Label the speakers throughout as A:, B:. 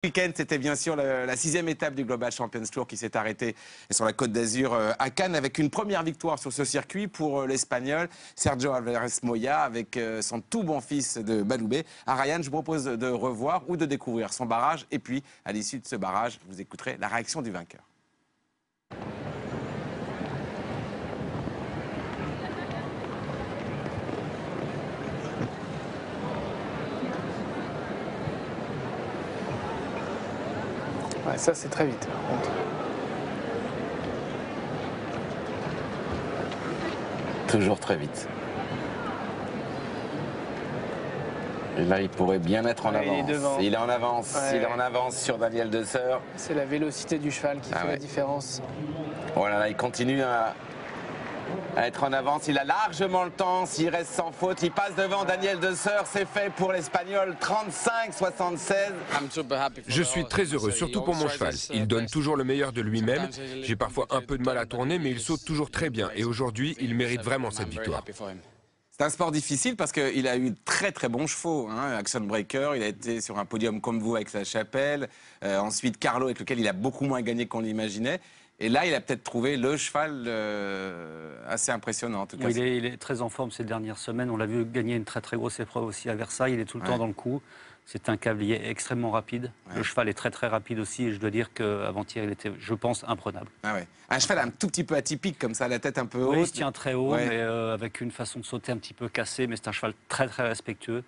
A: Week-end, c'était bien sûr la 6e étape du Global Champions Tour qui s'est arrêtée sur la Côte d'Azur à Cannes avec une première victoire sur ce circuit pour l'Espagnol Sergio Álvarez Moya avec son tout bon fils de Baloubet. Ryan, je vous propose de revoir ou de découvrir son barrage et puis à l'issue de ce barrage, vous écouterez la réaction du vainqueur.
B: Ouais, ça c'est très vite par contre.
A: Toujours très vite. Et là, il pourrait bien être en avance. Il est en avance. Ouais. Il est en avance sur Daniel Deusser.
B: C'est la vélocité du cheval qui fait la différence.
A: Voilà, là, il continue à être en avance. Il a largement le temps. S'il reste sans faute, il passe devant Daniel Deusser. C'est fait pour l'Espagnol. 35-76.
C: Je suis très heureux, surtout pour mon cheval. Il donne toujours le meilleur de lui-même. J'ai parfois un peu de mal à tourner, mais il saute toujours très bien. Et aujourd'hui, il mérite vraiment cette victoire.
A: C'est un sport difficile parce qu'il a eu très très bons chevaux. Action Breaker, il a été sur un podium comme vous avec La Chapelle. Ensuite, Carlo, avec lequel il a beaucoup moins gagné qu'on l'imaginait. Et là, il a peut-être trouvé le cheval assez impressionnant. En tout cas,
D: oui, il est très en forme ces dernières semaines. On l'a vu gagner une très très grosse épreuve aussi à Versailles. Il est tout le temps dans le coup. C'est un cavalier extrêmement rapide. Le cheval est très très rapide aussi. Et je dois dire qu'avant-hier, il était, je pense, imprenable.
A: Un cheval un tout petit peu atypique, comme ça, la tête un peu haute.
D: Oui, il se tient très haut, mais avec une façon de sauter un petit peu cassée. Mais c'est un cheval très très respectueux.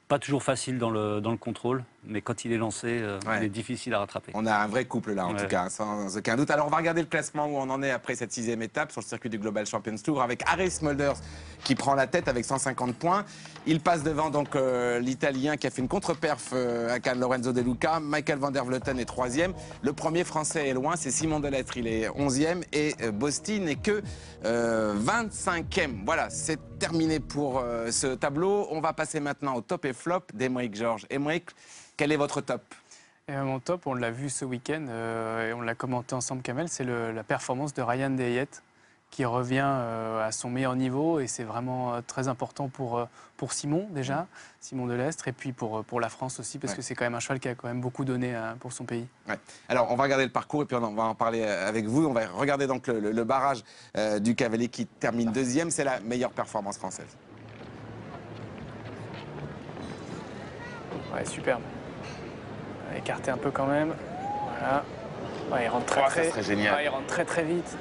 D: Pas toujours facile dans le contrôle, mais quand il est lancé, il est difficile à rattraper.
A: On a un vrai couple là, en tout cas, sans aucun doute. Alors, on va regarder le classement où on en est après cette 6e étape sur le circuit du Global Champions Tour avec Aris Mulders qui prend la tête avec 150 points. Il passe devant donc l'Italien qui a fait une contre-perf à Cannes, Lorenzo De Luca. Michael van der Vleuten est 3e. Le premier français est loin, c'est Simon Delettre, il est 11e. Et Bosti n'est que 25e. Voilà, c'est terminé pour ce tableau. On va passer maintenant au top et flop d'Aymeric Georges. Aymeric, quel est votre top?
B: Mon top, on l'a vu ce week-end et on l'a commenté ensemble, Kamel, c'est la performance de Ryan Deyet qui revient à son meilleur niveau et c'est vraiment très important pour Simon déjà, Simon Delestre, et puis pour la France aussi parce que c'est quand même un cheval qui a quand même beaucoup donné pour son pays.
A: Alors on va regarder le parcours et puis on va en parler avec vous. On va regarder donc le barrage du cavalier qui termine 2e. C'est la meilleure performance française.
B: Ouais, superbe. Écarté un peu quand même. Voilà. Ouais, il rentre très,
A: génial.
B: Ouais, il rentre très très vite.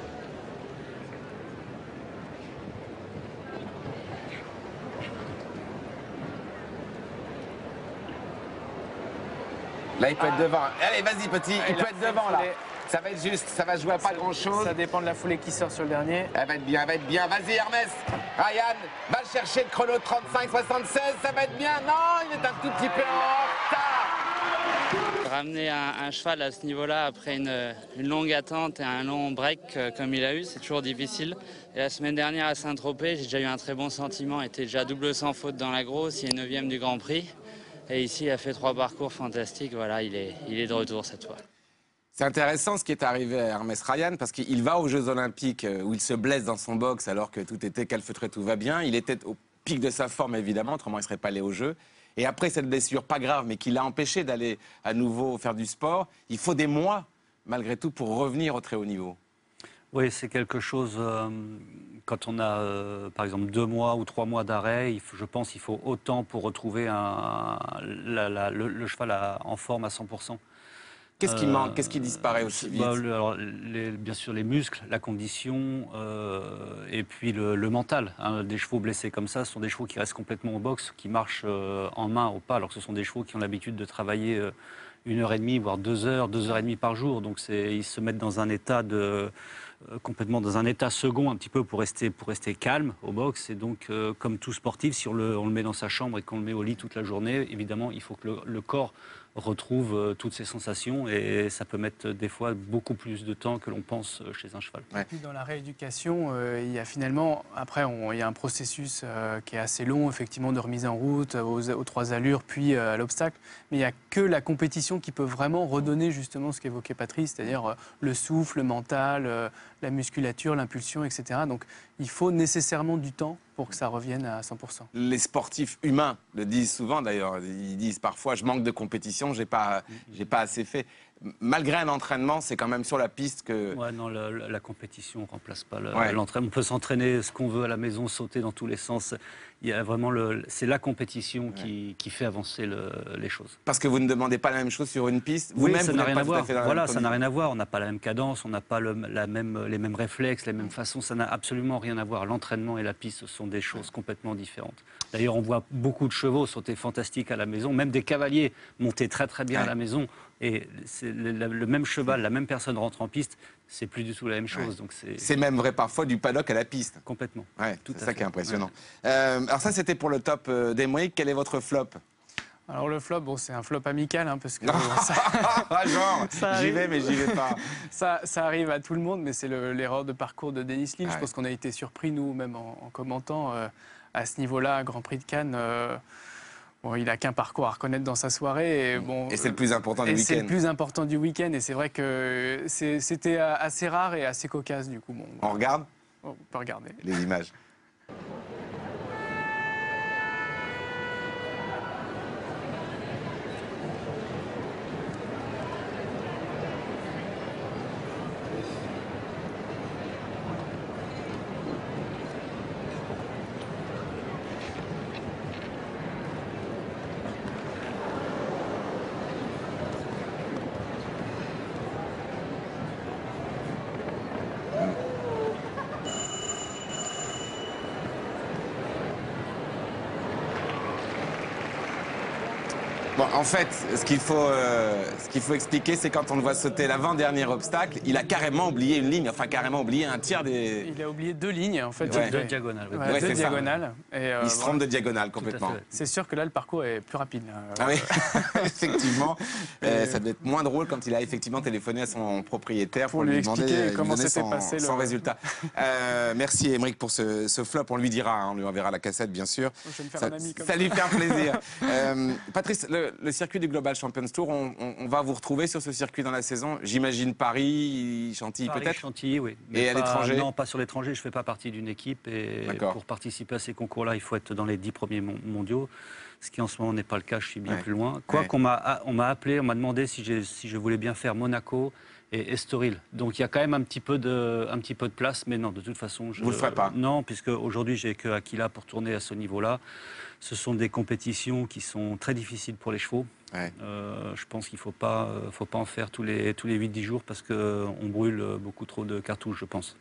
A: Là, il peut être devant. Allez, vas-y, petit. Il peut être devant, là. Ça va être juste. Ça va jouer à pas grand-chose.
B: Ça dépend de la foulée qui sort sur le dernier.
A: Elle va être bien, elle va être bien. Vas-y, Hermès. Ryan, va chercher le chrono 35-76. Ça va être bien. Non, il est un tout petit peu en retard.
E: Ramener un cheval à ce niveau-là après une longue attente et un long break comme il a eu, c'est toujours difficile. Et la semaine dernière à Saint-Tropez, j'ai déjà eu un très bon sentiment. Il était déjà double sans faute dans la grosse. Il est 9e du Grand Prix. Et ici, il a fait 3 parcours fantastiques. Voilà, il est de retour cette fois.
A: C'est intéressant ce qui est arrivé à Hermès Ryan parce qu'il va aux Jeux Olympiques où il se blesse dans son box alors que tout était calfeutré, tout va bien. Il était au pic de sa forme évidemment, autrement il ne serait pas allé aux Jeux. Et après cette blessure, pas grave, mais qui l'a empêché d'aller à nouveau faire du sport, il faut des mois malgré tout pour revenir au très haut niveau.
D: Oui, c'est quelque chose, quand on a par exemple 2 mois ou 3 mois d'arrêt, je pense qu'il faut autant pour retrouver le cheval en forme à 100%.
A: Qu'est-ce qui manque? Qu'est-ce qui disparaît aussi vite?
D: Alors, bien sûr les muscles, la condition et puis le mental. Des chevaux blessés comme ça, ce sont des chevaux qui restent complètement au box, qui marchent en main au pas, alors que ce sont des chevaux qui ont l'habitude de travailler 1h30, voire 2 heures, 2h30 par jour. Donc ils se mettent dans un état complètement dans un état second un petit peu pour rester calme au box. Et donc, comme tout sportif, si on le met dans sa chambre et qu'on le met au lit toute la journée, évidemment, il faut que le corps retrouve toutes ses sensations et ça peut mettre des fois beaucoup plus de temps que l'on pense chez un cheval.
B: Et puis dans la rééducation, il y a finalement, après, il y a un processus qui est assez long, effectivement, de remise en route aux 3 allures, puis à l'obstacle. Mais il n'y a que la compétition qui peut vraiment redonner justement ce qu'évoquait Patrice, c'est-à-dire le souffle, le mental, la musculature, l'impulsion, etc. Donc il faut nécessairement du temps pour que ça revienne à 100%.
A: Les sportifs humains le disent souvent d'ailleurs. Ils disent parfois je manque de compétition, j'ai pas assez fait. Malgré un entraînement, c'est quand même sur la piste que.
D: Ouais, non, la compétition ne remplace pas
A: Ouais.
D: l'entraînement. On peut s'entraîner ce qu'on veut à la maison, sauter dans tous les sens. Il y a vraiment c'est la compétition qui fait avancer les choses.
A: Parce que vous ne demandez pas la même chose sur une piste.
D: Oui,
A: Vous-même,
D: ça
A: vous
D: n'a
A: n'êtes
D: rien
A: pas
D: à
A: tout à
D: voir.
A: fait dans la
D: Voilà,
A: même
D: ça n'a
A: condition.
D: rien à voir. On n'a pas la même cadence, on n'a pas les mêmes réflexes, les mêmes façons. Ça n'a absolument rien à voir. L'entraînement et la piste, ce sont des choses complètement différentes. D'ailleurs, on voit beaucoup de chevaux sauter fantastiques à la maison, même des cavaliers monter très très bien à la maison. Et le même cheval, la même personne rentre en piste, c'est plus du tout la même chose. Donc
A: c'est même vrai parfois du paddock à la piste.
D: Complètement.
A: Ouais, c'est ça qui est impressionnant. Ouais. Alors ça, c'était pour le top d'Emeric. Quel est votre flop?
B: Alors le flop, bon, c'est un flop amical, hein, parce que
A: genre, j'y vais mais j'y vais pas.
B: Ça arrive à tout le monde, mais c'est l'erreur de parcours de Denis Lee. Je pense qu'on a été surpris, nous, même en commentant à ce niveau-là, Grand Prix de Cannes. Bon, il n'a qu'un parcours à reconnaître dans sa soirée. Et
A: c'est le plus important du week-end.
B: C'est le plus important du week-end. Et c'est vrai que c'était assez rare et assez cocasse, du coup. Bon,
A: on regarde?
B: On peut regarder.
A: Les images. Bon, en fait, ce qu'il faut expliquer, c'est quand on le voit sauter l'avant-dernier obstacle, il a carrément oublié une ligne, enfin carrément oublié un tiers des...
B: Il a oublié 2 lignes, en fait.
D: Deux diagonales.
B: Oui. Ouais, 2 diagonales.
A: Il se trompe de diagonale complètement.
B: C'est sûr que là, le parcours est plus rapide.
A: Ah oui, effectivement. Ça devait être moins drôle quand il a effectivement téléphoné à son propriétaire pour lui
B: expliquer comment s'était passé
A: son résultat. Merci Emeric pour ce flop. On lui dira, hein, on lui enverra la cassette bien sûr.
B: Je vais me faire un ami comme
A: ça lui fait un plaisir. Patrice, le circuit du Global Champions Tour, on va vous retrouver sur ce circuit dans la saison. J'imagine Paris, Chantilly peut-être.
D: Chantilly, oui.
A: Mais et à l'étranger?
D: Non, pas sur l'étranger. Je ne fais pas partie d'une équipe. Et pour participer à ces concours-là, il faut être dans les 10 premiers mondiaux. Ce qui en ce moment n'est pas le cas. Je suis bien plus loin. On m'a appelé, on m'a demandé si je voulais bien faire Monaco et Estoril. Donc il y a quand même un petit peu de place, mais non, de toute façon...
A: Vous ne le ferez pas?
D: Non, puisque aujourd'hui j'ai que Aquila pour tourner à ce niveau-là. Ce sont des compétitions qui sont très difficiles pour les chevaux.
A: Ouais.
D: Je pense qu'il ne faut pas en faire tous les 8-10 jours parce qu'on brûle beaucoup trop de cartouches, je pense.